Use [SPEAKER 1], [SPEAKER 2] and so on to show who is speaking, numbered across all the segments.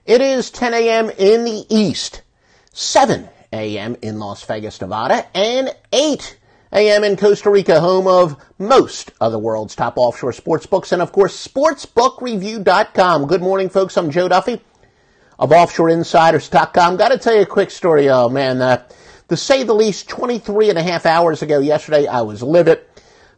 [SPEAKER 1] It is 10 a.m. in the East, 7 a.m. in Las Vegas, Nevada, and 8 a.m. in Costa Rica, home of most of the world's top offshore sports books, and of course, sportsbookreview.com. Good morning, folks. I'm Joe Duffy of offshoreinsiders.com. Got to tell you a quick story. Oh, man, to say the least, 23 and a half hours ago yesterday, I was livid.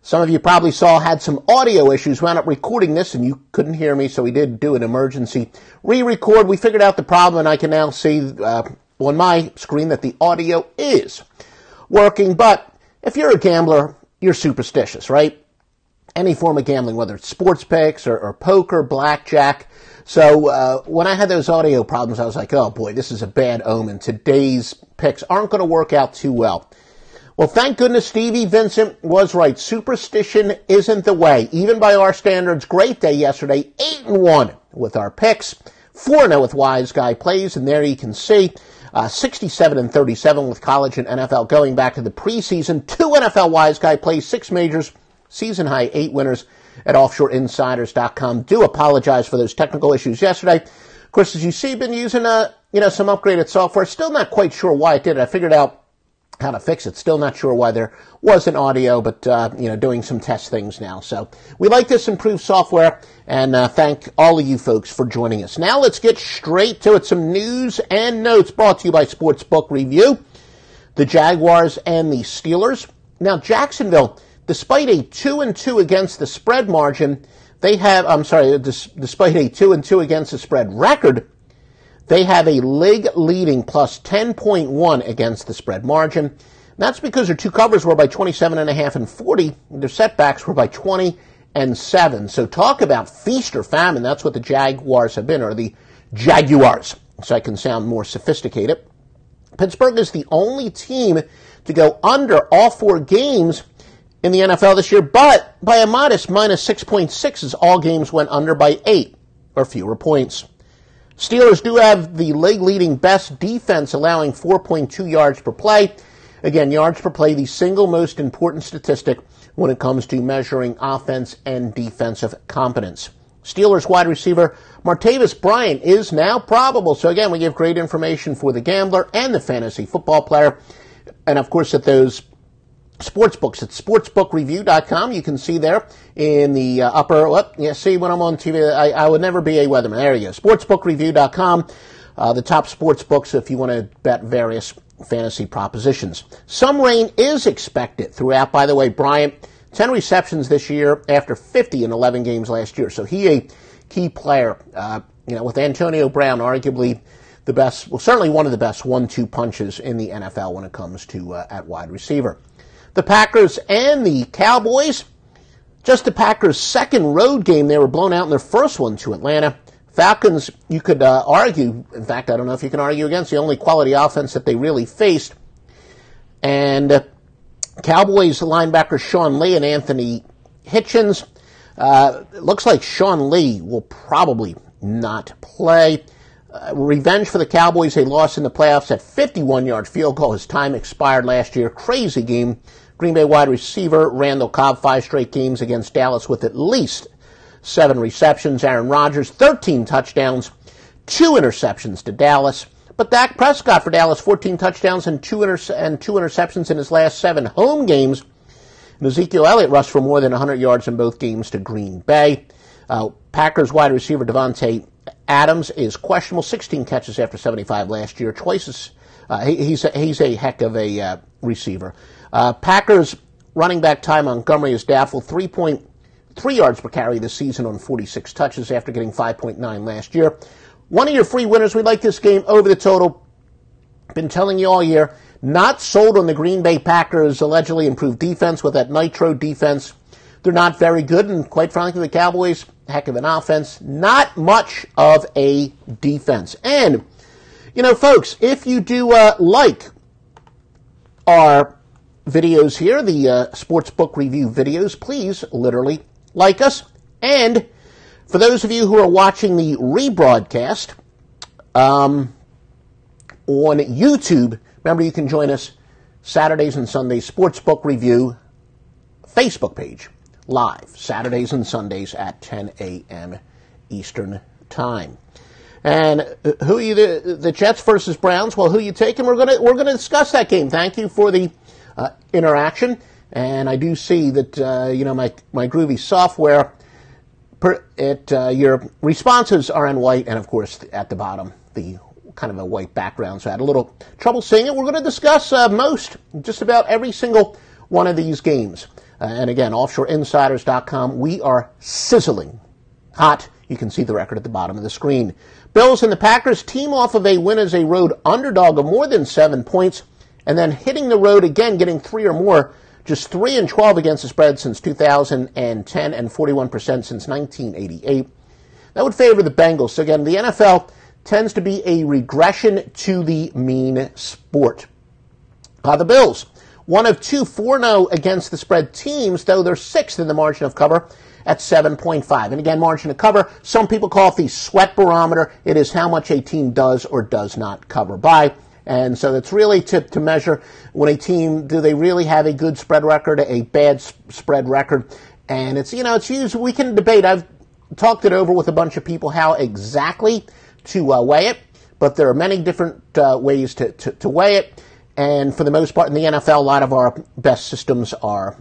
[SPEAKER 1] Some of you probably saw I had some audio issues. Wound up recording this, and you couldn't hear me, so we did do an emergency re-record. We figured out the problem, and I can now see on my screen that the audio is working. But if you're a gambler, you're superstitious, right? Any form of gambling, whether it's sports picks or poker, blackjack. So when I had those audio problems, I was like, oh boy, this is a bad omen. Today's picks aren't going to work out too well. Well, thank goodness Stevie Vincent was right. Superstition isn't the way. Even by our standards, great day yesterday. 8-1 with our picks. 4-0 with Wise Guy Plays. And there you can see 67-37 with college and NFL going back to the preseason. 2 NFL Wise Guy Plays, 6 majors, season high, 8 winners at offshoreinsiders.com. Do apologize for those technical issues yesterday. Of course, as you see, been using some upgraded software. Still not quite sure why it did it. I figured out how to fix it. Still not sure why there wasn't audio, but, doing some test things now. So we like this improved software, and thank all of you folks for joining us. Now let's get straight to it. Some news and notes brought to you by Sportsbook Review. The Jaguars and the Steelers. Now, Jacksonville, despite a 2-2 against the spread margin, despite a 2-2 against the spread record, they have a league-leading plus 10.1 against the spread margin. That's because their two covers were by 27.5 and 40. Their setbacks were by 20 and 7. So talk about feast or famine. That's what the Jaguars have been, or the Jaguars, so I can sound more sophisticated. Pittsburgh is the only team to go under all 4 games in the NFL this year, but by a modest minus 6.6 as all games went under by 8 or fewer points. Steelers do have the league-leading best defense, allowing 4.2 yards per play. Again, yards per play, the single most important statistic when it comes to measuring offense and defensive competence. Steelers wide receiver Martavis Bryant is now probable. So again, we give great information for the gambler and the fantasy football player. And of course, at those sports books at sportsbookreview.com. You can see there in the see when I'm on TV, I would never be a weatherman. There you go. Sportsbookreview.com, the top sports books if you want to bet various fantasy propositions. Some rain is expected throughout. By the way, Bryant, 10 receptions this year after 50 in 11 games last year. So he a key player, with Antonio Brown, arguably the best, well, certainly one of the best 1-2 punches in the NFL when it comes to at wide receiver. The Packers and the Cowboys. Just the Packers' second road game. They were blown out in their first one to Atlanta. Falcons, you could argue, in fact, I don't know if you can argue against the only quality offense that they really faced. And Cowboys linebackers Sean Lee and Anthony Hitchens. Looks like Sean Lee will probably not play. Revenge for the Cowboys. They lost in the playoffs at 51-yard field goal. His time expired last year. Crazy game. Green Bay wide receiver Randall Cobb, 5 straight games against Dallas with at least 7 receptions. Aaron Rodgers, 13 touchdowns, 2 interceptions to Dallas. But Dak Prescott for Dallas, 14 touchdowns and 2 interceptions in his last 7 home games. And Ezekiel Elliott rushed for more than 100 yards in both games to Green Bay. Packers wide receiver Devontae Adams is questionable. 16 catches after 75 last year. He's a heck of a receiver. Packers running back Ty Montgomery is doubtful. 3.3 yards per carry this season on 46 touches after getting 5.9 last year. One of your free winners. We like this game over the total. Been telling you all year. Not sold on the Green Bay Packers' allegedly improved defense with that nitro defense. They're not very good, and quite frankly, the Cowboys, heck of an offense, not much of a defense. And, folks, if you do like our videos here, the Sportsbook Review videos, please literally like us. And for those of you who are watching the rebroadcast on YouTube, remember you can join us Saturdays and Sundays, Sportsbook Review Facebook page. Live Saturdays and Sundays at 10 a.m. Eastern Time. And who you the Jets versus Browns? Well, who you taking? We're gonna discuss that game. Thank you for the interaction. And I do see that my groovy software. Your responses are in white, and of course at the bottom the kind of a white background. So I had a little trouble seeing it. We're going to discuss just about every single one of these games. And again, offshoreinsiders.com. We are sizzling hot. You can see the record at the bottom of the screen. Bills and the Packers team off of a win as a road underdog of more than 7 points, and then hitting the road again, getting 3 or more. Just 3-12 against the spread since 2010 and 41% since 1988. That would favor the Bengals. So again, the NFL tends to be a regression to the mean sport. The Bills, one of 2 4-0 against the spread teams, though they're 6th in the margin of cover at 7.5. And again, margin of cover, some people call it the sweat barometer. It is how much a team does or does not cover by. And so it's really to measure when a team, do they really have a good spread record, a bad spread record? And it's used, we can debate. I've talked it over with a bunch of people how exactly to weigh it, but there are many different ways to weigh it. And for the most part in the NFL, a lot of our best systems are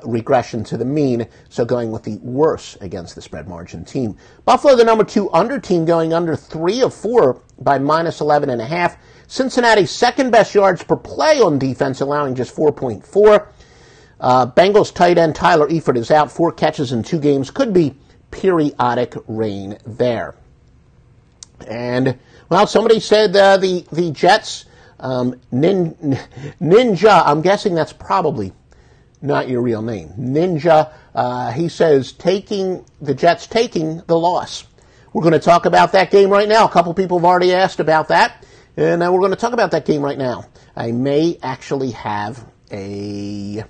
[SPEAKER 1] regression to the mean, so going with the worse against the spread margin team. Buffalo, the number 2 under team, going under 3 of 4 by minus 11.5. Cincinnati, second best yards per play on defense, allowing just 4.4. Bengals tight end Tyler Eifert is out, 4 catches in 2 games. Could be periodic rain there. And, well, somebody said the Jets, Ninja, I'm guessing that's probably not your real name. Ninja, he says, the Jets taking the loss. We're going to talk about that game right now. A couple people have already asked about that, and we're going to talk about that game right now. I may actually have a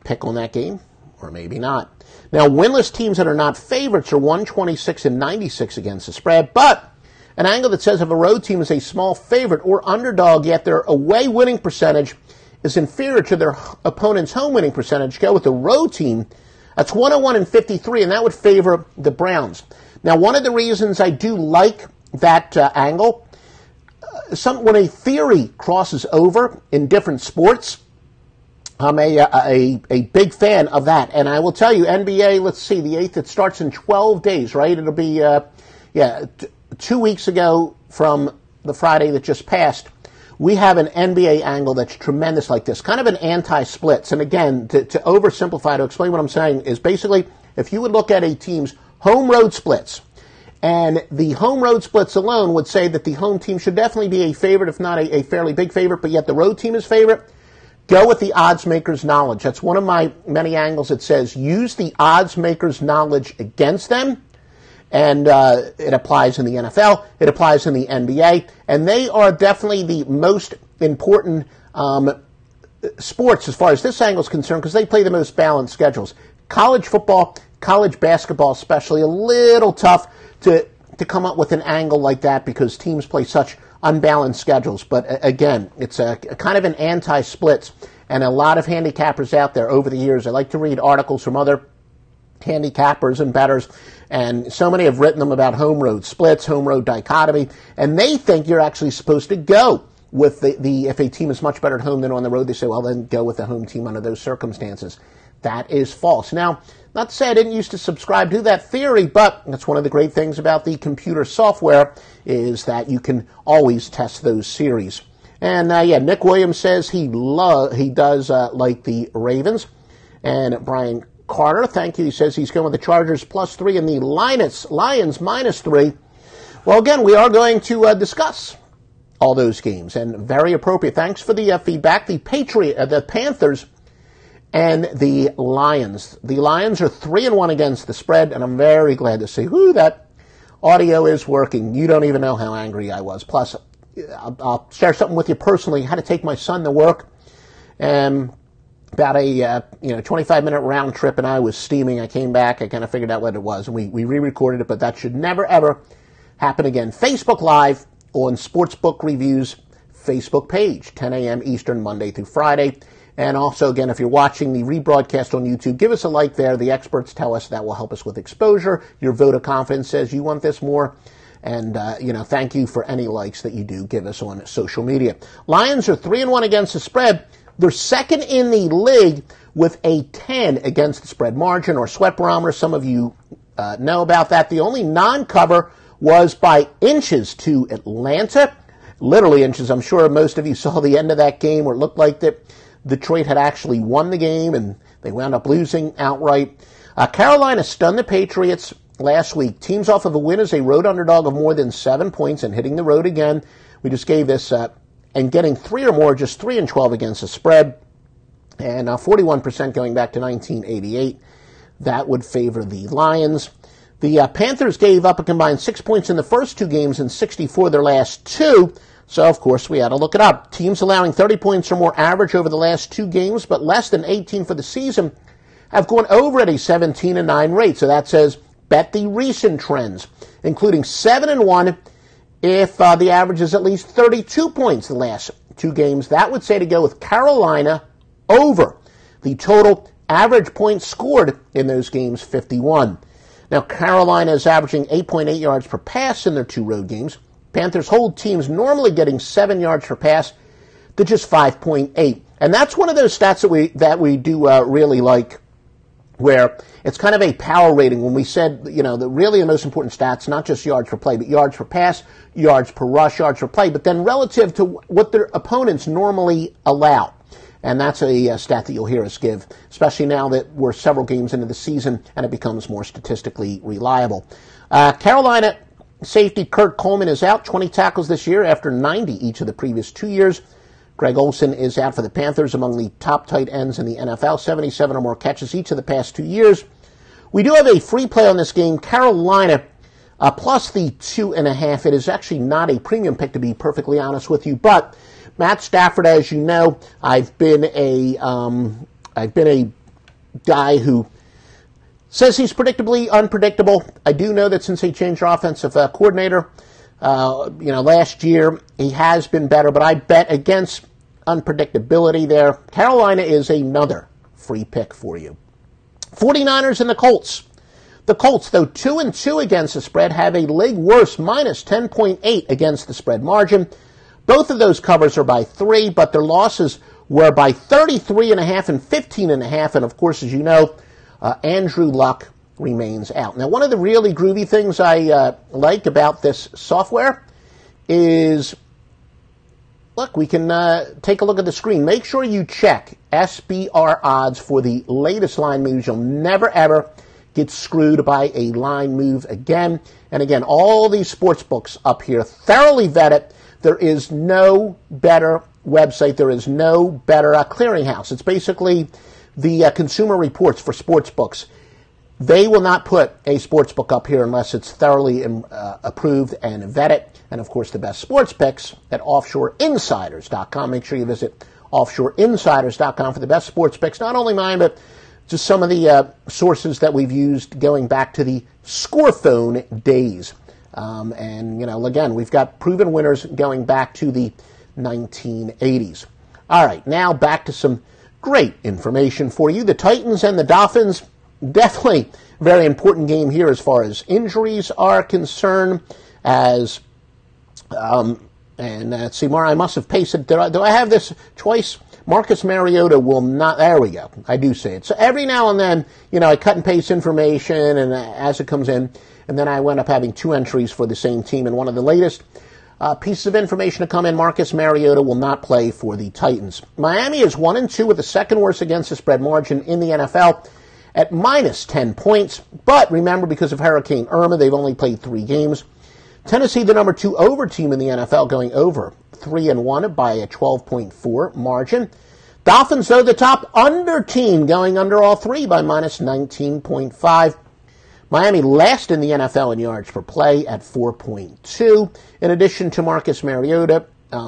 [SPEAKER 1] pick on that game, or maybe not. Now, winless teams that are not favorites are 126 and 96 against the spread, but an angle that says if a road team is a small favorite or underdog, yet their away winning percentage is inferior to their opponent's home winning percentage, go with the road team. That's 101 and 53, and that would favor the Browns. Now, one of the reasons I do like that angle, when a theory crosses over in different sports, I'm a big fan of that. And I will tell you, NBA, let's see, the 8th, it starts in 12 days, right? It'll be, 2 weeks ago from the Friday that just passed. We have an NBA angle that's tremendous like this, kind of an anti-splits. And again, to oversimplify, to explain what I'm saying, is basically if you would look at a team's home-road splits, and the home-road splits alone would say that the home team should definitely be a favorite, if not a fairly big favorite, but yet the road team is favorite, go with the odds maker's knowledge. That's one of my many angles that says use the odds maker's knowledge against them. And it applies in the NFL, it applies in the NBA, and they are definitely the most important sports as far as this angle is concerned because they play the most balanced schedules. College football, college basketball especially, a little tough to come up with an angle like that because teams play such unbalanced schedules. But again, it's a kind of an anti-splits, and a lot of handicappers out there over the years, I like to read articles from other handicappers and bettors, and so many have written them about home road splits, home road dichotomy, and they think you're actually supposed to go with the if a team is much better at home than on the road, they say, well, then go with the home team under those circumstances. That is false. Now, not to say I didn't used to subscribe to that theory, but that's one of the great things about the computer software is that you can always test those series. And Nick Williams says he does like the Ravens, and Brian Carter, thank you. He says he's going with the Chargers +3 and the Lions -3. Well, again, we are going to discuss all those games, and very appropriate. Thanks for the feedback. The Panthers, and the Lions. The Lions are 3-1 against the spread, and I'm very glad to see that audio is working. You don't even know how angry I was. Plus, I'll share something with you personally. I had to take my son to work, and about a 25-minute round trip, and I was steaming. I came back. I kind of figured out what it was, and we re-recorded it, but that should never, ever happen again. Facebook Live on Sportsbook Reviews Facebook page, 10 a.m. Eastern, Monday through Friday. And also, again, if you're watching the rebroadcast on YouTube, give us a like there. The experts tell us that will help us with exposure. Your vote of confidence says you want this more. And, thank you for any likes that you do give us on social media. Lions are 3-1 against the spread. They're second in the league with a 10 against the spread margin, or sweat barometer. Some of you know about that. The only non-cover was by inches to Atlanta. Literally inches. I'm sure most of you saw the end of that game where it looked like that Detroit had actually won the game, and they wound up losing outright. Carolina stunned the Patriots last week. Teams off of a win as a road underdog of more than 7 points and hitting the road again. We just gave this, and getting 3 or more, just 3-12 against the spread, and 41% going back to 1988. That would favor the Lions. The Panthers gave up a combined 6 points in the first 2 games and 64 their last 2. So, of course, we had to look it up. Teams allowing 30 points or more average over the last 2 games, but less than 18 for the season, have gone over at a 17-9 rate. So that says bet the recent trends, including 7-1 if the average is at least 32 points the last 2 games. That would say to go with Carolina over the total average points scored in those games, 51. Now, Carolina is averaging 8.8 yards per pass in their 2 road games. Panthers hold teams normally getting 7 yards per pass to just 5.8. And that's one of those stats that we do really like, where it's kind of a power rating. When we said, the most important stats, not just yards per play, but yards per pass, yards per rush, yards per play, but then relative to what their opponents normally allow. And that's a stat that you'll hear us give, especially now that we're several games into the season and it becomes more statistically reliable. Carolina safety Kurt Coleman is out, 20 tackles this year after 90 each of the previous 2 years. Greg Olsen is out for the Panthers, among the top tight ends in the NFL, 77 or more catches each of the past 2 years. We do have a free play on this game, Carolina, plus the 2.5. It is actually not a premium pick, to be perfectly honest with you, but Matt Stafford, as you know, I've been a guy who says he's predictably unpredictable. I do know that since he changed our offensive coordinator, last year, he has been better, but I bet against unpredictability there. Carolina is another free pick for you. 49ers and the Colts. The Colts, though 2-2 against the spread, have a league worst minus 10.8 against the spread margin. Both of those covers are by 3, but their losses were by 33.5 and 15.5. And, of course, as you know, Andrew Luck remains out. Now, one of the really groovy things I like about this software is, look, we can take a look at the screen. Make sure you check SBR odds for the latest line moves. You'll never, ever get screwed by a line move again. And again, all these sports books up here, thoroughly vetted. There is no better website. There is no better clearinghouse. It's basically the Consumer Reports for sports books. They will not put a sports book up here unless it's thoroughly approved and vetted. And, of course, the best sports picks at offshoreinsiders.com. Make sure you visit offshoreinsiders.com for the best sports picks, not only mine, but just some of the sources that we've used going back to the Scorephone days. Again, we've got proven winners going back to the 1980s. All right, now back to some great information for you. The Titans and the Dolphins, definitely very important game here as far as injuries are concerned. Let's see, I must have pasted. Do I have this twice? Marcus Mariota will not. There we go. I do say it. So every now and then, I cut and paste information, and as it comes in, and then I went up having 2 entries for the same team. And one of the latest pieces of information to come in: Marcus Mariota will not play for the Titans. Miami is 1-2 with the second worst against the spread margin in the NFL at minus 10 points. But remember, because of Hurricane Irma, they've only played 3 games. Tennessee, the number 2 over team in the NFL, going over 3-1 by a 12.4 margin. Dolphins, though, the top under team, going under all 3 by minus 19.5. Miami last in the NFL in yards per play at 4.2. In addition to Marcus Mariota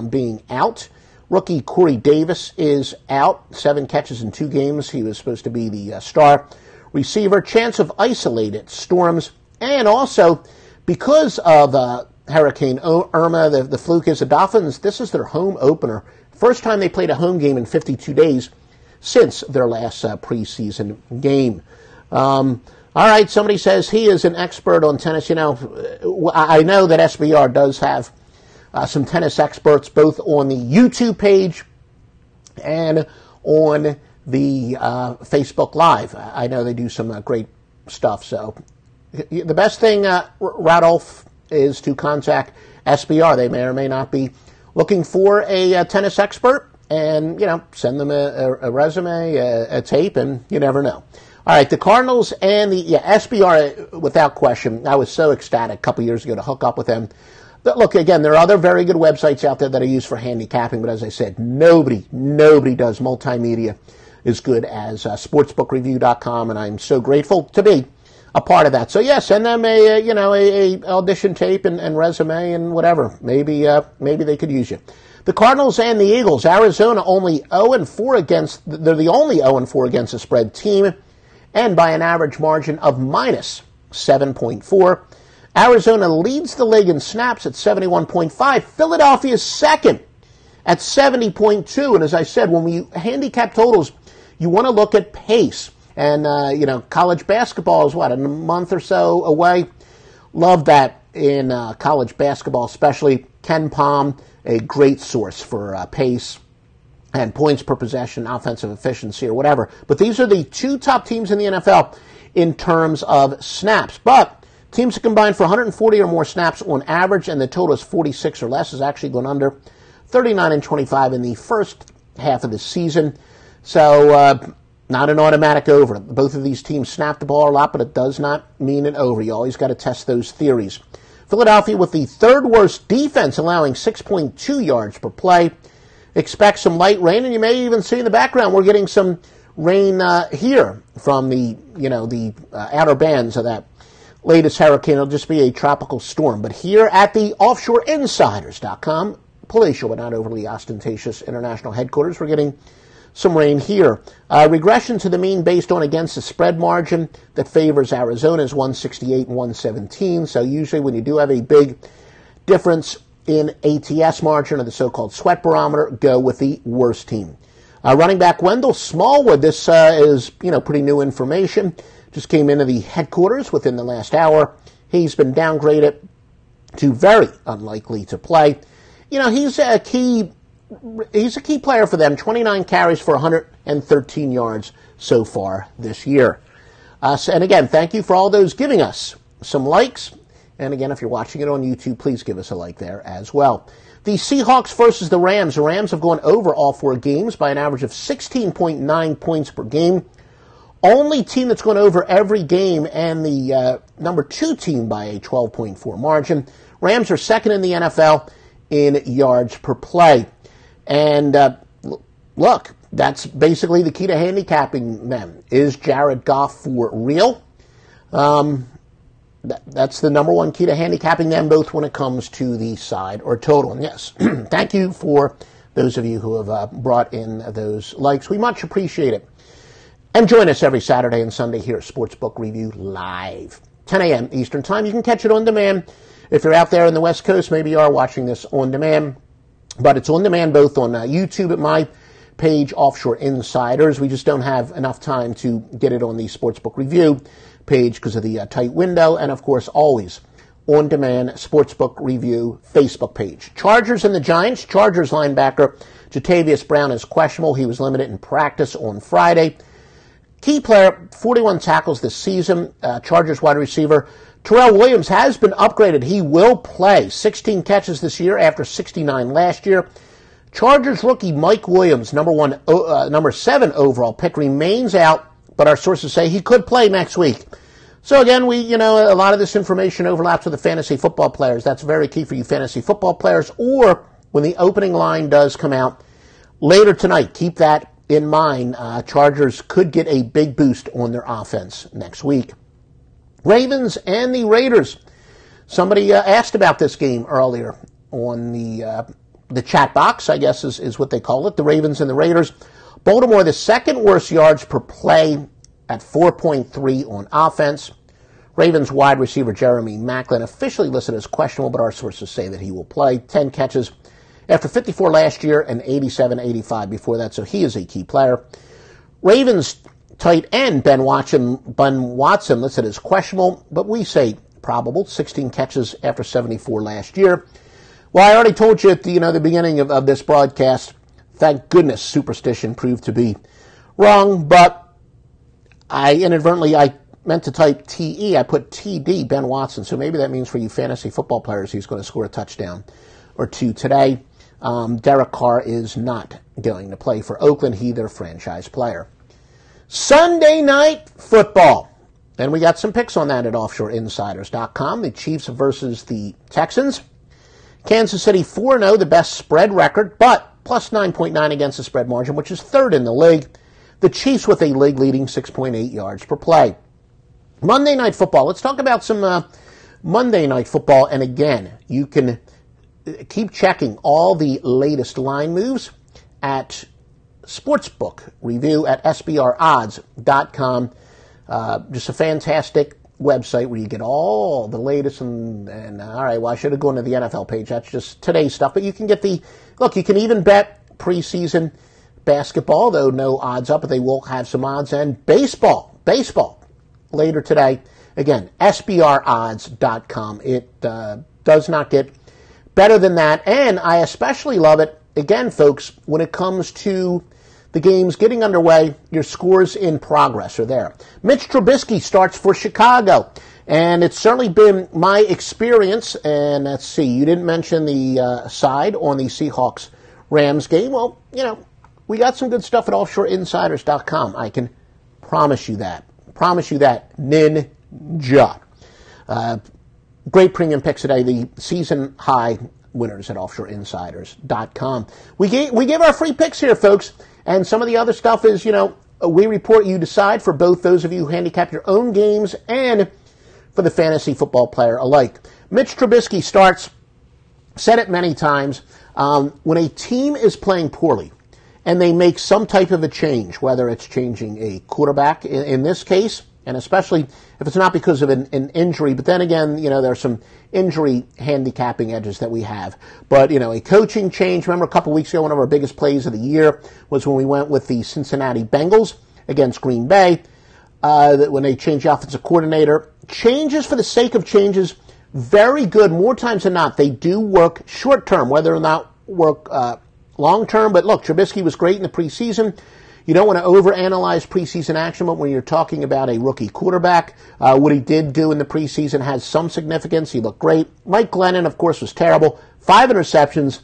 [SPEAKER 1] being out, rookie Corey Davis is out. 7 catches in 2 games. He was supposed to be the star receiver. Chance of isolated storms. And also, because of Hurricane Irma, the fluke is the Dolphins, this is their home opener. First time they played a home game in 52 days since their last preseason game. All right, somebody says he is an expert on tennis. I know that SBR does have some tennis experts both on the YouTube page and on the Facebook Live. I know they do some great stuff. So the best thing, Radolf, is to contact SBR. They may or may not be looking for a tennis expert, and, send them a resume, a tape, and you never know. All right, the Cardinals and the SBR, without question. I was so ecstatic a couple years ago to hook up with them. But look, again, there are other very good websites out there that are used for handicapping, but as I said, nobody does multimedia as good as sportsbookreview.com, and I'm so grateful to be a part of that. So yeah, send them a audition tape and resume and whatever. Maybe they could use you. The Cardinals and the Eagles. Arizona only 0-4 against. They're the only 0-4 against the spread team, and by an average margin of minus 7.4. Arizona leads the league in snaps at 71.5. Philadelphia is second at 70.2. And as I said, when we handicap totals, you want to look at pace. And, college basketball is, a month or so away? Love that in college basketball, especially Ken Palm, a great source for pace and points per possession, offensive efficiency, or whatever. But these are the two top teams in the NFL in terms of snaps. But teams that combine for 140 or more snaps on average, and the total is 46 or less, is actually going under 39-25 in the first half of the season. So, not an automatic over. Both of these teams snap the ball a lot, but it does not mean an over. You always got to test those theories. Philadelphia with the third worst defense, allowing 6.2 yards per play. Expect some light rain, and you may even see in the background we're getting some rain here from the outer bands of that latest hurricane. It'll just be a tropical storm. But here at the offshoreinsiders.com, palatial but not overly ostentatious international headquarters, we're getting some rain here. Regression to the mean based on against the spread margin that favors Arizona is 168 and 117. So usually when you do have a big difference in ATS margin, or the so-called sweat barometer, go with the worst team. Running back Wendell Smallwood, this is pretty new information. Just came into the headquarters within the last hour. He's been downgraded to very unlikely to play. He's a key player for them. 29 carries for 113 yards so far this year. And again, thank you for all those giving us some likes. And again, if you're watching it on YouTube, please give us a like there as well. The Seahawks versus the Rams. The Rams have gone over all four games by an average of 16.9 points per game. Only team that's gone over every game, and the number 2 team by a 12.4 margin. Rams are second in the NFL in yards per play. And look, that's basically the key to handicapping them. Is Jared Goff for real? That's the number one key to handicapping them, both when it comes to the side or total. And yes, thank you for those of you who have brought in those likes. We much appreciate it. And join us every Saturday and Sunday here at Sportsbook Review Live, 10 a.m. Eastern Time. You can catch it on demand. If you're out there in the West Coast, maybe you are watching this on demand. But it's on demand both on YouTube at my page, Offshore Insiders. We just don't have enough time to get it on the Sportsbook Review page because of the tight window. And, of course, always on demand, Sportsbook Review Facebook page. Chargers and the Giants. Chargers linebacker Jatavius Brown is questionable. He was limited in practice on Friday. Key player, 41 tackles this season. Chargers wide receiver Terrell Williams has been upgraded. He will play. 16 catches this year after 69 last year. Chargers rookie Mike Williams, number 7 overall pick, remains out, but our sources say he could play next week. So again, a lot of this information overlaps with the fantasy football players. That's very key for you fantasy football players, or when the opening line does come out later tonight. Keep that in mind. Chargers could get a big boost on their offense next week. Ravens and the Raiders. Somebody asked about this game earlier on the chat box, I guess is what they call it. The Ravens and the Raiders. Baltimore, the second worst yards per play at 4.3 on offense. Ravens wide receiver Jeremy Maclin officially listed as questionable, but our sources say that he will play. 10 catches after 54 last year and 87-85 before that, so he is a key player. Ravens tight end Ben Watson listed as questionable, but we say probable. 16 catches after 74 last year. Well, I already told you at the beginning of this broadcast, thank goodness superstition proved to be wrong, but I meant to type TE. I put TD, Ben Watson, so maybe that means for you fantasy football players he's going to score a touchdown or two today. Derek Carr is not going to play for Oakland. He, their franchise player. Sunday night football. And we got some picks on that at offshoreinsiders.com. The Chiefs versus the Texans. Kansas City 4-0, the best spread record, but plus 9.9 against the spread margin, which is third in the league. The Chiefs with a league-leading 6.8 yards per play. Monday Night Football. Let's talk about some Monday Night Football. And again, you can keep checking all the latest line moves at Sportsbook Review at sbrodds.com. Just a fantastic website where you get all the latest and all right, well, I should have gone to the NFL page. That's just today's stuff. But you can get you can even bet preseason basketball, though no odds up, but they will have some odds, and baseball later today. Again, sbrodds.com. It does not get better than that, and I especially love it, again, folks, when it comes to the games getting underway, your scores in progress are there. Mitch Trubisky starts for Chicago, and it's certainly been my experience, and let's see, you didn't mention the side on the Seahawks-Rams game. Well, we got some good stuff at offshoreinsiders.com. I can promise you that. Ninja. Great premium picks today, the season high winners at offshoreinsiders.com. We give our free picks here, folks, and some of the other stuff is, we report, you decide, for both those of you who handicap your own games and for the fantasy football player alike. Mitch Trubisky starts, said it many times, when a team is playing poorly and they make some type of a change, whether it's changing a quarterback in this case, and especially if it's not because of an injury, but then again, there's some injury handicapping edges that we have. But, a coaching change. Remember a couple weeks ago, one of our biggest plays of the year was when we went with the Cincinnati Bengals against Green Bay, when they changed the offensive coordinator. Changes for the sake of changes, very good. More times than not, they do work short term, whether or not work long term. But look, Trubisky was great in the preseason. You don't want to overanalyze preseason action, but when you're talking about a rookie quarterback, what he did do in the preseason has some significance. He looked great. Mike Glennon, of course, was terrible. 5 interceptions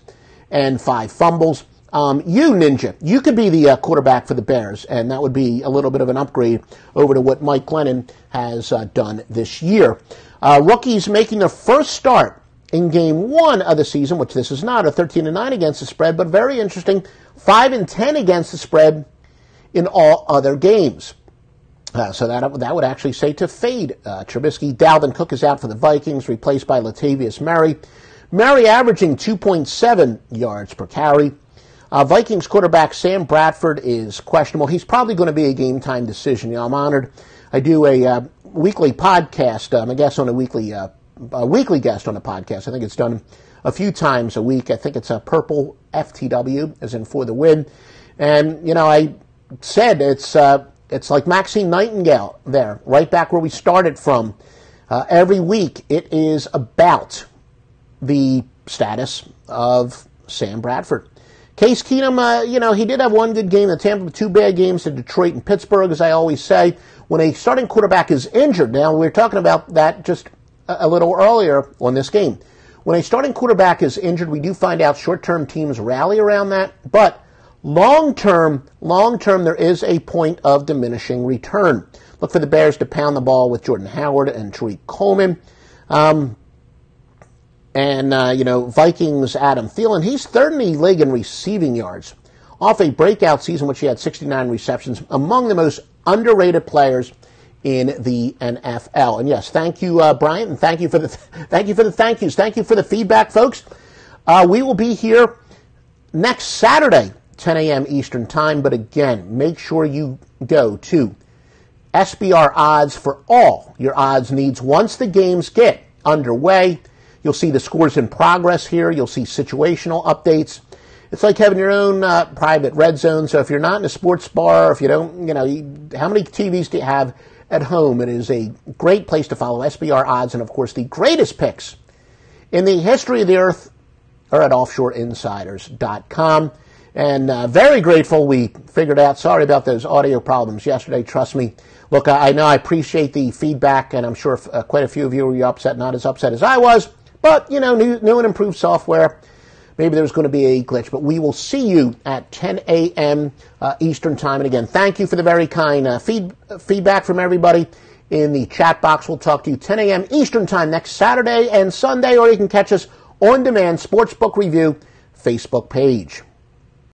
[SPEAKER 1] and 5 fumbles. Ninja, you could be the quarterback for the Bears, and that would be a little bit of an upgrade over to what Mike Glennon has done this year. Rookies making their first start in game 1 of the season, which this is not, a 13-9 against the spread, but very interesting, 5-10 against the spread in all other games. So that would actually say to fade Trubisky. Dalvin Cook is out for the Vikings, replaced by Latavius Murray. Murray averaging 2.7 yards per carry. Vikings quarterback Sam Bradford is questionable. He's probably going to be a game-time decision. I'm honored. I do a weekly podcast. I'm a guest on a weekly guest on a podcast. I think it's done a few times a week. I think it's a Purple FTW, as in for the win. And, I said it's like Maxine Nightingale there, right back where we started from. Every week it is about the status of Sam Bradford. Case Keenum, he did have one good game in Tampa, 2 bad games to Detroit and Pittsburgh, as I always say. When a starting quarterback is injured, now we were talking about that just a little earlier on this game. When a starting quarterback is injured, we do find out short-term teams rally around that, but long-term, there is a point of diminishing return. Look for the Bears to pound the ball with Jordan Howard and Tariq Coleman. Vikings Adam Thielen, he's third in the league in receiving yards, off a breakout season which he had 69 receptions, among the most underrated players in the NFL. And yes, thank you, Brian, and thank you for the thank you for the feedback, folks. We will be here next Saturday, 10 a.m. Eastern Time. But again, make sure you go to SBR Odds for all your odds needs. Once the games get underway, you'll see the scores in progress here. You'll see situational updates. It's like having your own private red zone. So if you're not in a sports bar, if you don't, how many TVs do you have at home? It is a great place to follow SBR odds, and of course the greatest picks in the history of the earth are at offshoreinsiders.com. And very grateful we figured out. Sorry about those audio problems yesterday. Trust me. Look, I know I appreciate the feedback, and I'm sure quite a few of you were upset, not as upset as I was. But, new and improved software. Maybe there's going to be a glitch. But we will see you at 10 a.m. Eastern Time. And again, thank you for the very kind feedback from everybody in the chat box. We'll talk to you 10 a.m. Eastern Time next Saturday and Sunday, or you can catch us on demand, Sportsbook Review Facebook page.